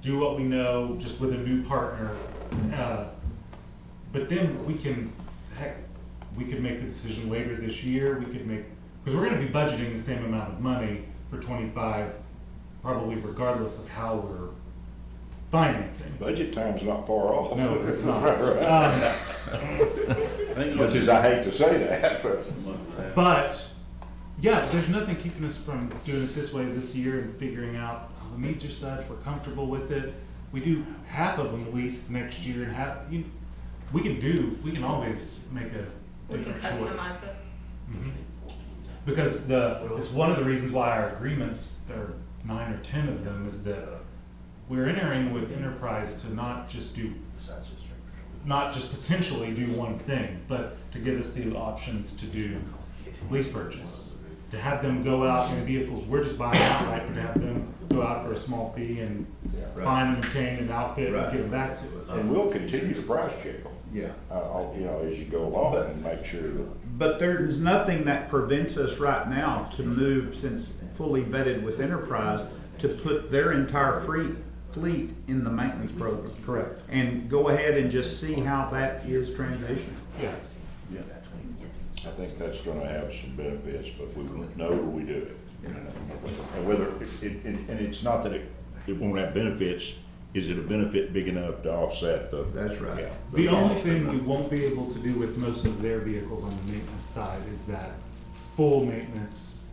do what we know, just with a new partner. But then we can make the decision later this year, because we're gonna be budgeting the same amount of money for 25, probably regardless of how we're financing. Budget time's not far off. No, it's not. I think Much as I hate to say that, but. But, yeah, there's nothing keeping us from doing it this way this year and figuring out, oh, the needs are such, we're comfortable with it. We do half of them leased next year and we can always make a We can different choice. customize it. Mhm. Because it's one of the reasons why our agreements, there are 9 or 10 of them, is that we're entering with Enterprise to not just potentially do one thing, but to give us the options to do lease purchase. To have them go out in vehicles we're just buying outright, but to have them go out for a small fee and find and obtain an outfit and Right. give it back to us. And we'll continue to price check them, Yeah. as you go along and make sure that. But there's nothing that prevents us right now to move, since fully vetted with Enterprise, to put their entire fleet in the maintenance program. Correct. And go ahead and just see how that is transitioned. Yeah. Yeah. I think that's gonna have some benefits, but we won't know till we do it. And whether, and it's not that it won't have benefits, is it a benefit big enough to offset the? That's right. Yeah. The only thing we won't be able to do with most of their vehicles on the maintenance side is that full maintenance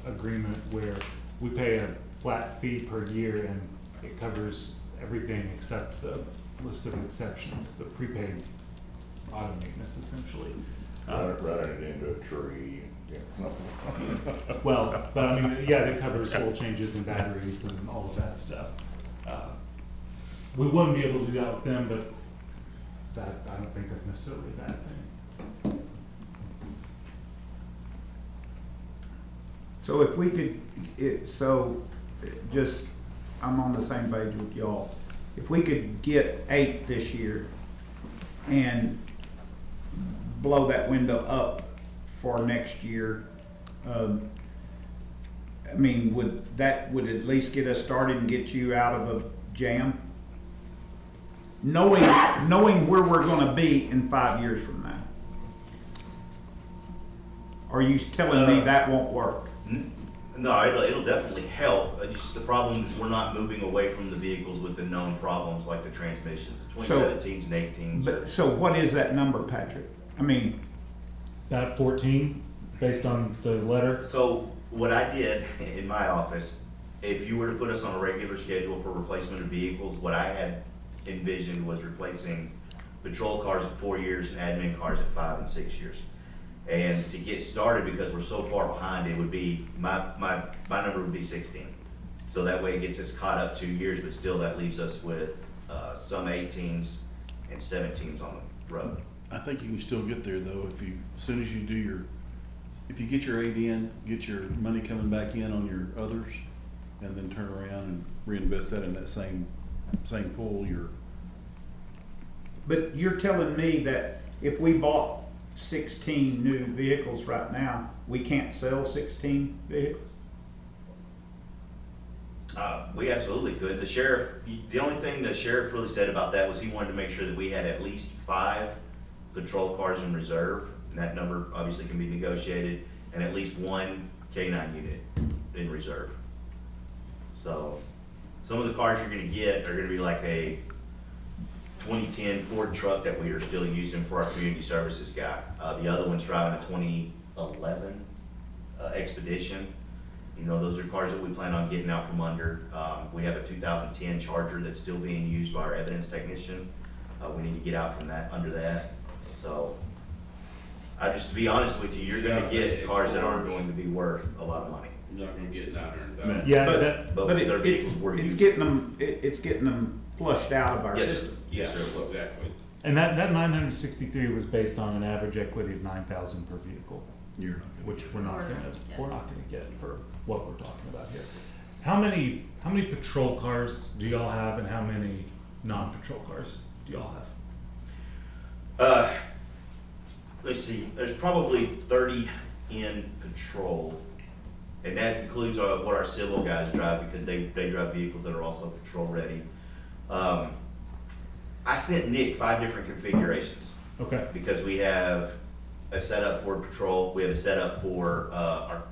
agreement where we pay a flat fee per year and it covers everything except the list of exceptions, the prepaid auto maintenance essentially. Running it into a tree, yeah. Well, but I mean, yeah, it covers oil changes and batteries and all of that stuff. We wouldn't be able to do that with them, but that, I don't think that's necessarily a bad thing. So if we could, I'm on the same page with y'all. If we could get 8 this year and blow that window up for next year, I mean, would at least get us started and get you out of a jam? Knowing where we're gonna be in 5 years from now. Are you telling me that won't work? No, it'll definitely help. Just the problem is we're not moving away from the vehicles with the known problems like the transmissions, the 2017s and 18s. But, so what is that number, Patrick? I mean, About 14, based on the letter. So what I did in my office, if you were to put us on a regular schedule for replacement of vehicles, what I had envisioned was replacing patrol cars at 4 years and admin cars at 5 and 6 years. And to get started, because we're so far behind, it would be, my number would be 16. So that way it gets us caught up 2 years, but still that leaves us with some 18s and 17s on the road. I think you can still get there though, as soon as you if you get your 8 in, get your money coming back in on your others, and then turn around and reinvest that in that same pool, but you're telling me that if we bought 16 new vehicles right now, we can't sell 16 vehicles? We absolutely could. The sheriff, the only thing the sheriff really said about that was he wanted to make sure that we had at least 5 patrol cars in reserve, and that number obviously can be negotiated, and at least 1 K-9 unit in reserve. So, some of the cars you're gonna get are gonna be like a 2010 Ford truck that we are still using for our community services guy. The other one's driving a 2011 Expedition. You know, those are cars that we plan on getting out from under. We have a 2010 Charger that's still being used by our evidence technician. We need to get out from that, under that. So, to be honest with you, you're gonna get cars that aren't going to be worth a lot of money. You're not gonna get 900,000. Yeah, But- that, But But their vehicles were it's used. getting them, it's getting them flushed out of our Yes, sir. system. Yes, sir. Exactly. and that 963 was based on an average equity of 9,000 per vehicle, You're not gonna. which we're not We're gonna, not gonna get. we're not gonna get for what we're talking about here. How many patrol cars do y'all have, and how many non-patrol cars do y'all have? Let's see, there's probably 30 in patrol, and that includes what our civil guys drive, because they drive vehicles that are also patrol ready. I sent Nick 5 different configurations, Okay, because we have a setup for patrol, we have a setup for our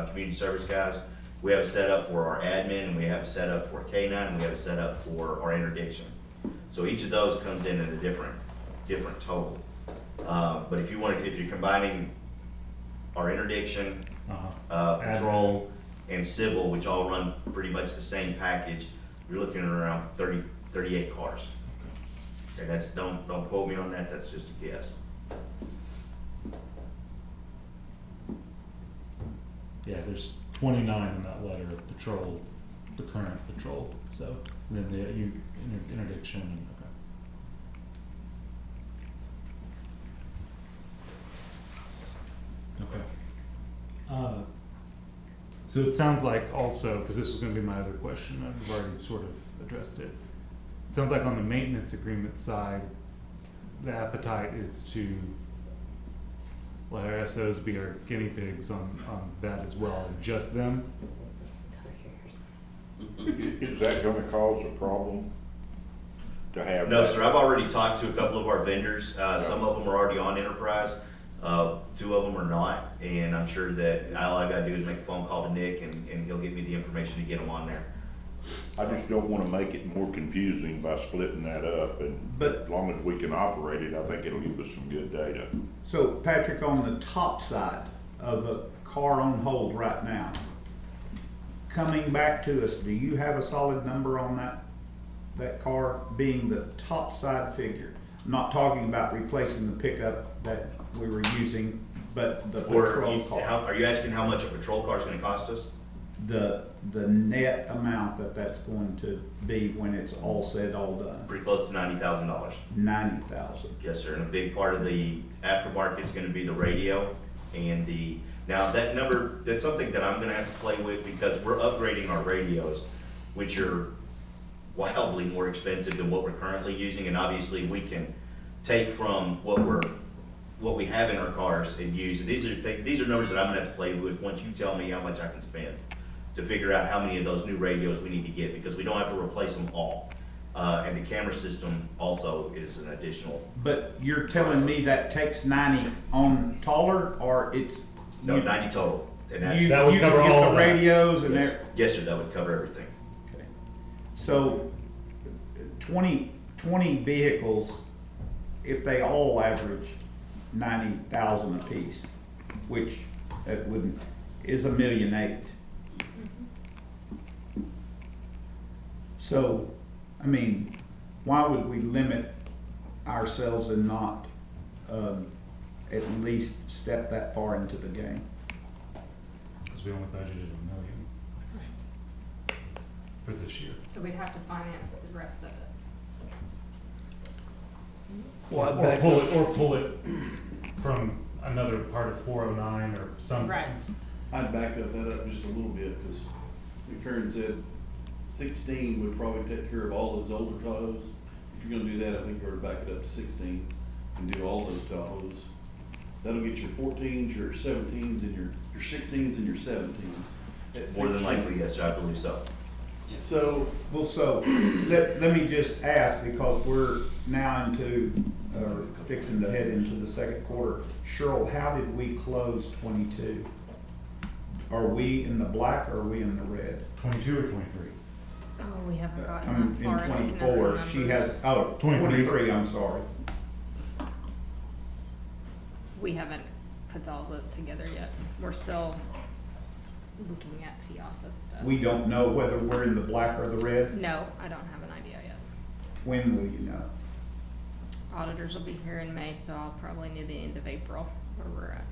community service guys, we have a setup for our admin, and we have a setup for K-9, and we have a setup for our interdiction. So each of those comes in at a different total. But if you're combining our interdiction, patrol, and civil, which all run pretty much the same package, you're looking at around 38 cars. And that's, don't quote me on that, that's just a guess. yeah, there's 29 in that letter of patrol, the current patrol, so, and then the interdiction, and, okay. So it sounds like also, because this was gonna be my other question, I've already sort of addressed it. It sounds like on the maintenance agreement side, the appetite is to let our SOs be our guinea pigs on that as well, and just them. Is that gonna cause a problem to have? No, that? sir, I've already talked to a couple of our vendors, some of them are already on Enterprise, 2 of them are not, and I'm sure that all I gotta do is make a phone call to Nick, and he'll give me the information to get them on there. I just don't wanna make it more confusing by splitting that up, and But- as long as we can operate it, I think it'll give us some good data. So Patrick, on the top side of a car on hold right now, coming back to us, do you have a solid number on that car being the top side figure? I'm not talking about replacing the pickup that we were using, but the patrol car. Are you asking how much a patrol car is gonna cost us? The net amount that's going to be when it's all said, all done, Pretty close to $90,000. 90,000. Yes, sir, and a big part of the aftermarket is gonna be the radio and now that number, that's something that I'm gonna have to play with, because we're upgrading our radios, which are wildly more expensive than what we're currently using, and obviously we can take from what we have in our cars and use, and these are numbers that I'm gonna have to play with once you tell me how much I can spend to figure out how many of those new radios we need to get, because we don't have to replace them all. And the camera system also is an additional, But you're telling me that takes 90 on taller, or it's? no, 90 total, and that's, You That would can cover get all the of that. radios and yes, everything. yes, sir, that would cover everything. Okay. So 20 vehicles, if they all average 90,000 apiece, which that wouldn't, is $1.8 million. So, I mean, why would we limit ourselves and not at least step that far into the game? Because we only budgeted $1 million for this year. So we'd have to finance the rest of it. Well, I'd Or back pull up. it, or pull it from another part of 409 or something. Right. I'd back up that up just a little bit, because like Farron said, 16 would probably take care of all those older Tahoes. If you're gonna do that, I think you ought to back it up to 16 and do all those Tahoes. That'll get your 14s, your 17s, and your 16s and your 17s. At More than 16. likely, yes, sir, I believe so. So, Well, so, let me just ask, because we're now fixing to head into the second quarter. Cheryl, how did we close 22? Are we in the black or are we in the red? 22 or 23? Oh, we haven't I'm gotten that far in in looking at the 24, she has, numbers. 23, I'm sorry. We haven't put all that together yet. We're still looking at the office stuff. We don't know whether we're in the black or the red. No, I don't have an idea yet. When will you know? Auditors will be here in May, so I'll probably know the end of April where we're at.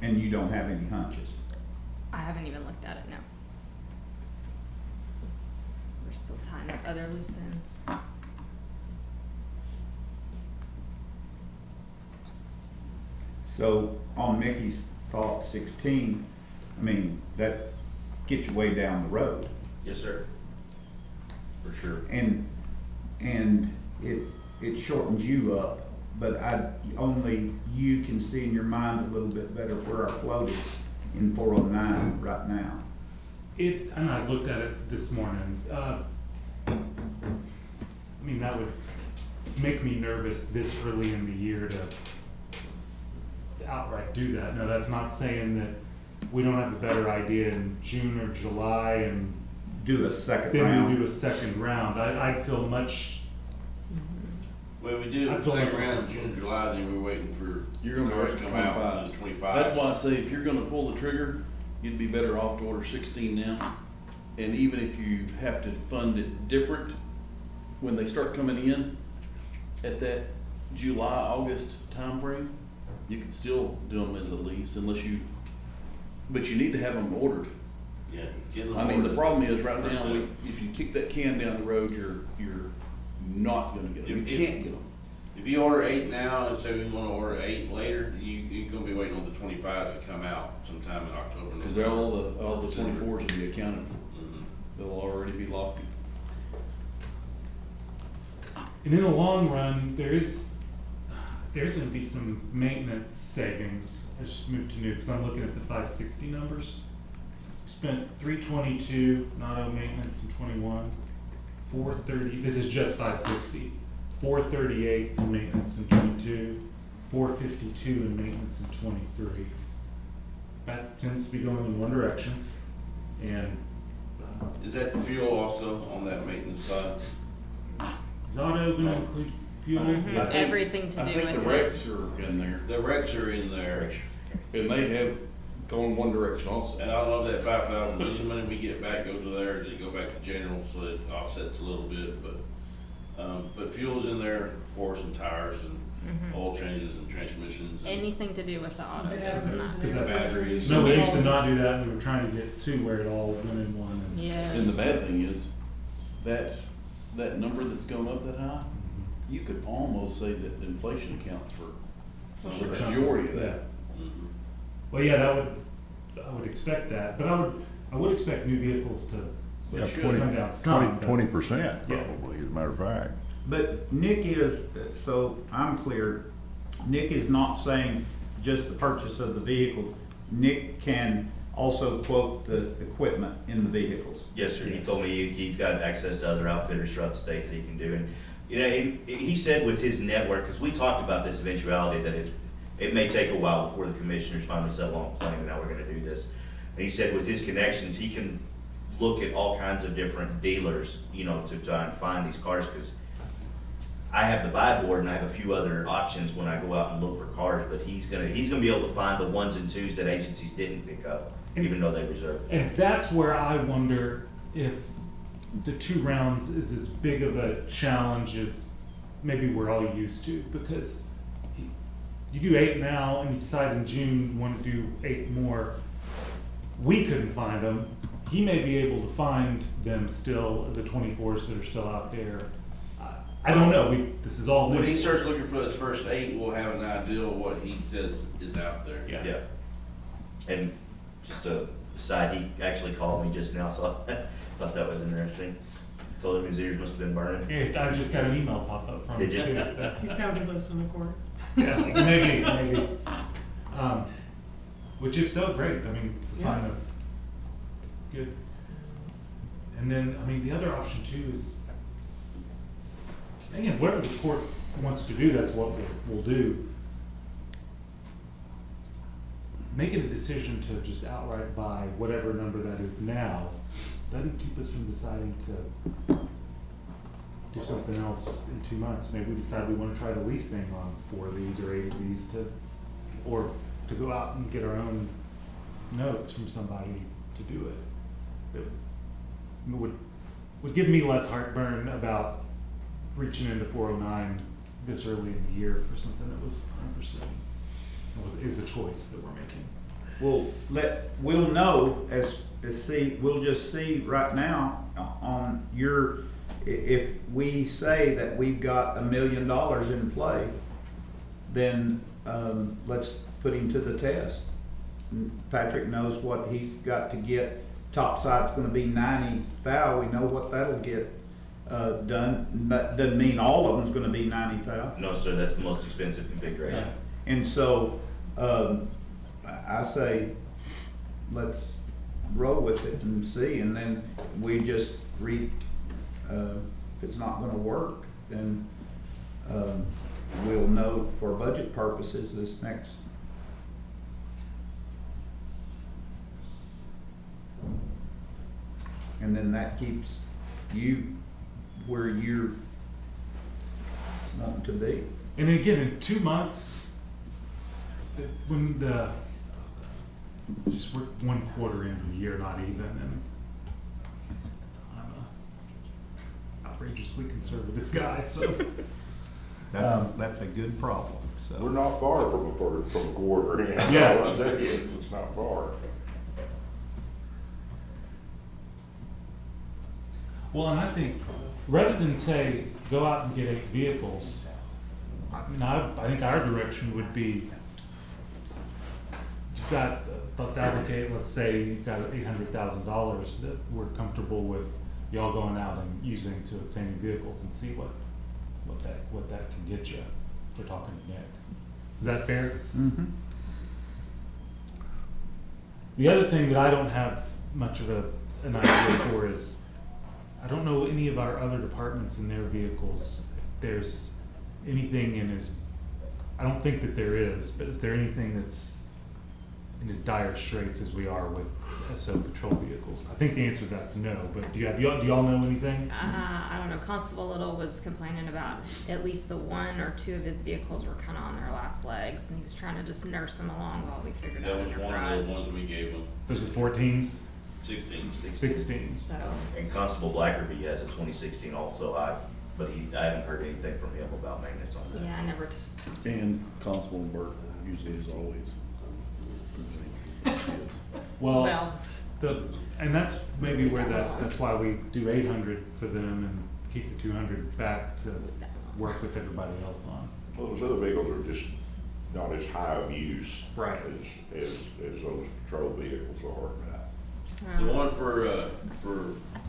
And you don't have any hunches? I haven't even looked at it, no. We're still tying up other loose ends. So on Mickey's thought 16, I mean, that gets you way down the road. Yes, sir. For sure. And it shortens you up, but only you can see in your mind a little bit better where our float is in 409 right now. And I looked at it this morning. I mean, that would make me nervous this early in the year to outright do that. No, that's not saying that we don't have a better idea in June or July and Do a second then we do round. a second round. I'd feel much, Well, we did I the feel second like- round in June, July, then we're waiting for you're gonna cars order to come out, 25s. the 25s. That's why I say if you're gonna pull the trigger, you'd be better off to order 16 now. And even if you have to fund it different, when they start coming in at that July, August timeframe, you could still do them as a lease but you need to have them ordered. Yeah, getting them I mean, the ordered. problem is right now, if you kick that can down the road, you're not gonna get them. You can't get them. If you order 8 now and say we wanna order 8 later, you're gonna be waiting on the 25s to come out sometime in October. Cause November. all the 24s will be accounted for. Mhm. They'll already be locked in. and in the long run, there's gonna be some maintenance savings. I just moved to new, because I'm looking at the 560 numbers. Spent 322, not owed maintenance in 21, 430, this is just 560. 438 in maintenance in 22, 452 in maintenance in 23. That tends to be going in one direction, and Is that the fuel also on that maintenance side? is auto gonna include fuel? Mhm, I think- everything to I do think with the it. wrecks are in there, The wrecks are in there, and they have gone one direction also. and I don't know if that 5,000, any money we get back go to there, or does it go back to general, so it offsets a little bit, but fuel's in there, for us, and tires, and Mhm. oil changes, and transmissions, and Anything to do with the auto goes in that. Because that batteries. No, we used to not do that, and we were trying to get to where it all went in one. And Yes. And the bad thing is, that number that's going up that high, you could almost say that inflation accounts for Sure. the majority of that. Mhm. Well, yeah, I would expect that, but I would expect new vehicles to They should. come down some. but- 20% Yeah. probably, as a matter of fact. But Nick is, so I'm clear, Nick is not saying just the purchase of the vehicles. Nick can also quote the equipment in the vehicles. Yes, sir. He Yes. told me he's got access to other outfitters throughout the state that he can do. And, you know, he said with his network, because we talked about this eventuality, that it may take a while before the commissioners finally settle on a plan, and now we're gonna do this. And he said with his connections, he can look at all kinds of different dealers, you know, to try and find these cars, because I have the buy board and I have a few other options when I go out and look for cars, but he's gonna be able to find the ones and twos that agencies didn't pick up, even though they reserved. And that's where I wonder if the 2 rounds is as big of a challenge as maybe we're all used to, because you do 8 now and you decide in June you want to do 8 more. We couldn't find them. He may be able to find them still, the 24s that are still out there. I don't know. This is all new. When he starts looking for those first 8, we'll have an idea of what he says is out there. Yeah. Yeah. And just a side, he actually called me just now, so I thought that was interesting. Told him his ears must have been burning. Yeah, I just got an email pop up from him Did you? too. So. He's gotta be listening to court. Yeah, maybe. Which if so, great, I mean, it's a sign of good. And then, I mean, the other option too is, again, whatever the court wants to do, that's what we'll do. Making a decision to just outright buy whatever number that is now doesn't keep us from deciding to do something else in 2 months. Maybe we decide we wanna try the lease thing on 4 of these or 8 of these or to go out and get our own notes from somebody to do it. It would give me less heartburn about reaching into 409 this early in the year for something that was unforeseen. Is a choice that we're making. We'll know we'll just see right now on if we say that we've got $1 million in play, then, let's put him to the test. Patrick knows what he's got to get. Top side's gonna be 90,000. We know what that'll get, done. That doesn't mean all of them's gonna be 90,000. No, sir, that's the most expensive configuration. And so, I say, let's roll with it and see, and then we just if it's not gonna work, then, we'll know for budget purposes this next. And then that keeps you where you're wanting to be. And again, in 2 months, when we're 1 quarter into the year, not even, and I'm a outrageously conservative guy, so. That's a good problem, so. We're not far from a quarter. Yeah. I'll tell you, it's not far. Well, and I think, rather than say, go out and get 8 vehicles, I mean, I think our direction would be, you've got, let's allocate, let's say you've got $800,000 that we're comfortable with y'all going out and using to obtain vehicles and see what that can get you for talking to Nick. Is that fair? Mm-hmm. The other thing that I don't have much of an idea for is, I don't know any of our other departments in their vehicles, if there's anything I don't think that there is, but is there anything that's in as dire straits as we are with SO patrol vehicles? I think the answer to that's no, but do y'all know anything? I don't know, Constable Little was complaining about at least the 1 or 2 of his vehicles were kinda on their last legs, and he was trying to just nurse them along while we figured out That was one of the enterprise. ones we gave them, Those are 14s, 16. 16s. So, And Constable Blackerby has a 2016 also, but I haven't heard anything from him about maintenance on that. yeah, I never, And Constable Burke usually is always. Well, and that's maybe where that's why we do 800 for them and keep the 200 back to work with everybody else on. Well, those other vehicles are just not as high of use. Right. As those patrol vehicles are. The one for I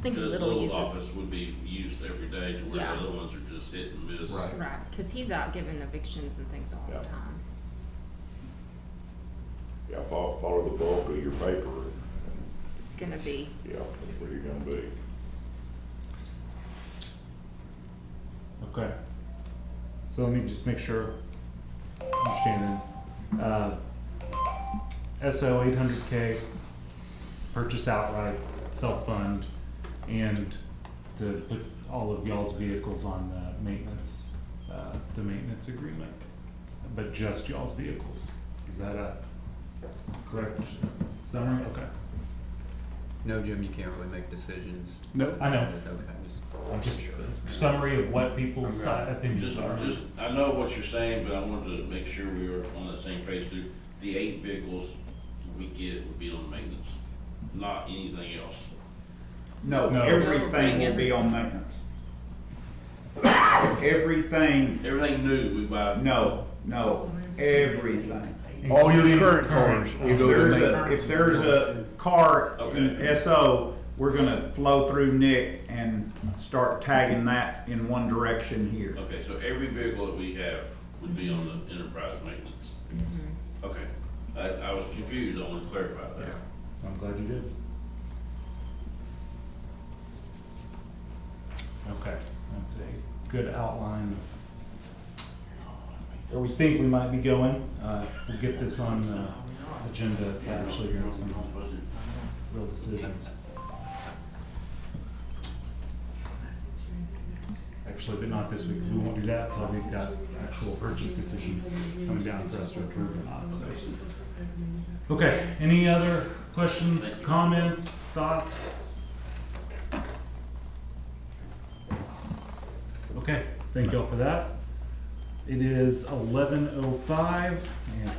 think Judge Little Little's uses, office would be used every day, to where the Yeah. other ones are just hit and miss. Right. right, cause he's out giving evictions and things all Yeah. the time. Yeah, follow the bulk of your paper, and, It's gonna be, yeah, that's where you're gonna be. Okay. So let me just make sure I'm understanding. SO 800K, purchase outright, self-fund, and to put all of y'all's vehicles on the maintenance agreement, but just y'all's vehicles. Is that a correct summary? Okay. No, Jim, you can't really make decisions. No, I know. It's okay, I'm just summary of what people's opinions are. I know what you're saying, but I wanted to make sure we were on the same page too. The 8 vehicles we get would be on maintenance, not anything else. No, No. everything will be on maintenance. Everything, Everything new we buy. no, everything. All your Including current cars will go to maintenance. If there's a car in Okay. SO, we're gonna flow through Nick and start tagging that in one direction here. Okay, so every vehicle that we have would be on the enterprise maintenance. Okay, I was confused, I want to clarify that. I'm glad you did. Okay, that's a good outline of where we think we might be going. We'll get this on the agenda to actually make some real decisions. Actually, but not this week, 'cause we won't do that until we've got actual purchase decisions coming down for us to approve or not, so. Okay, any other questions, comments, thoughts? Okay, thank y'all for that. It is 11:05 and